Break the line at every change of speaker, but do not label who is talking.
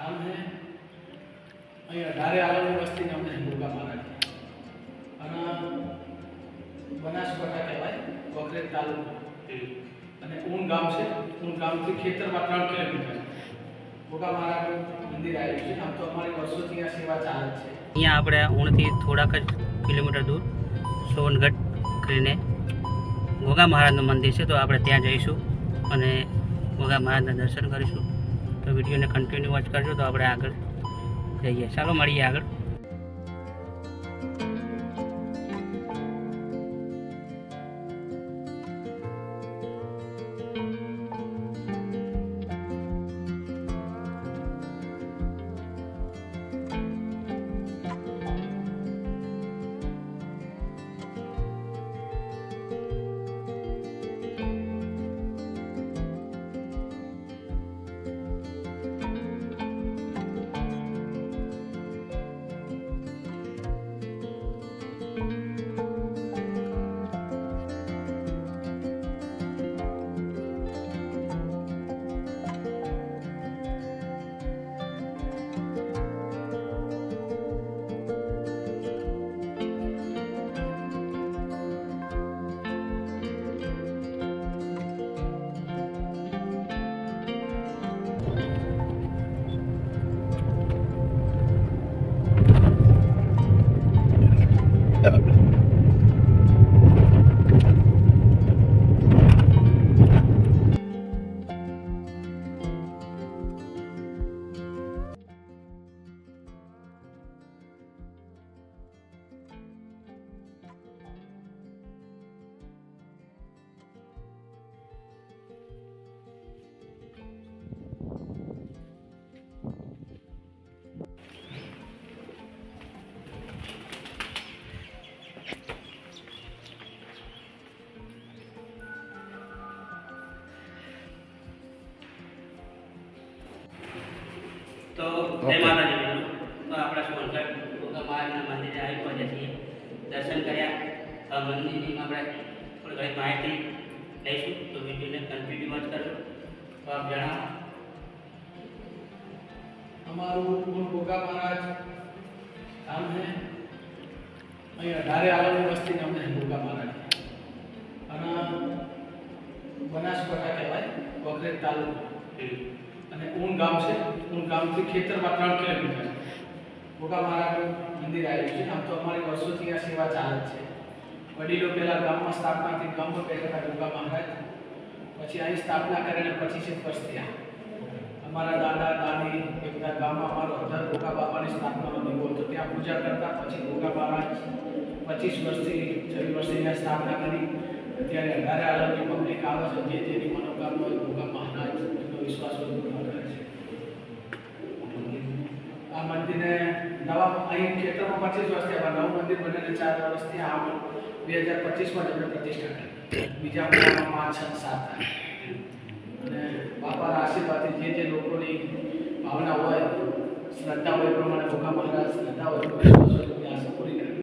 આમ હે અહીંયા ધારે આવેલી વસ્તીને અમને ભૂગા મહારાજ અને બનાસકાંઠા કહેવાય વઘરેજ તાલુકો અને ઊન ગામ છે. ઊન ગામથી ખેતરમાં 3 કિલોમીટર ભૂગા મહારાજનું મંદિર આવ્યું છે. આમ તો અમારી વર્ષોથી આ સેવા ચાલે છે.
અહીંયા આપણે ઊણથી થોડાક જ કિલોમીટર દૂર સોનગઢ કરીને ભોગા મહારાજનું મંદિર છે, તો આપણે ત્યાં જઈશું અને ભોગા મહારાજના દર્શન કરીશું. તો વિડીયોને કન્ટિન્યુ વોચ કરજો તો આપણે આગળ જઈએ. ચાલો મળીએ આગળ. તો જય માતાજી મિત્રો. તો આપણે સોનગઢ ભોગા મહારાજના મંદિરે આવી પહોંચ્યા છીએ. દર્શન કર્યા. મંદિરની આપણે થોડી ઘણી માહિતી લઈશું, તો વિડીયોને કન્ટિન્યુ વોચ કરજો. તો આપ જણાવો.
અમારું ભોગા મહારાજ આમ હે અહીંયા ધારે આવેલી વસ્તીને અમને ભોગા મહારાજ અને બનાસકાંઠા કહેવાય વઘરેજ તાલુકો અને ઊન ગામ છે. ઊન ગામથી ખેતરમાં 3 કિલોમીટર ભોગા મહારાજનું મંદિર આવ્યું છે. આમ તો અમારી વર્ષોથી આ સેવા ચાલે છે. વડીલો પહેલાં ગામમાં સ્થાપનાથી ગામમાં પહેલા ભોગા મહારાજ, પછી અહીં સ્થાપના કરીને 25 વર્ષ થયા. અમારા દાદા દાદી એ બધા ગામમાં અમારો અધર ભોગા બાપાની સ્થાપનાનો દીવો હતો, ત્યાં પૂજા કરતા. પછી ભોગા મહારાજ 25 વર્ષથી 26 વર્ષથી અહીંયા સ્થાપના કરી. અત્યારે 18 અલગની પબ્લિક આવે છે. જે જેની મનોકામના હોય ભોગા મહારાજ એનો વિશ્વાસ વધુ કરે છે. આ મંદિરને નવા અહીં ખેતરમાં 25 વર્ષથી આવા નવું મંદિર બનેને 4 વર્ષથી આ 2025માં જ અમે પ્રતિષ્ઠા કરી. બીજા મહિનામાં 5, 6, 7 અને બાપાના આશીર્વાદથી જે લોકોની ભાવના હોય, શ્રદ્ધા હોય પ્રમાણે ભોગા મહારાજ શ્રદ્ધા હોય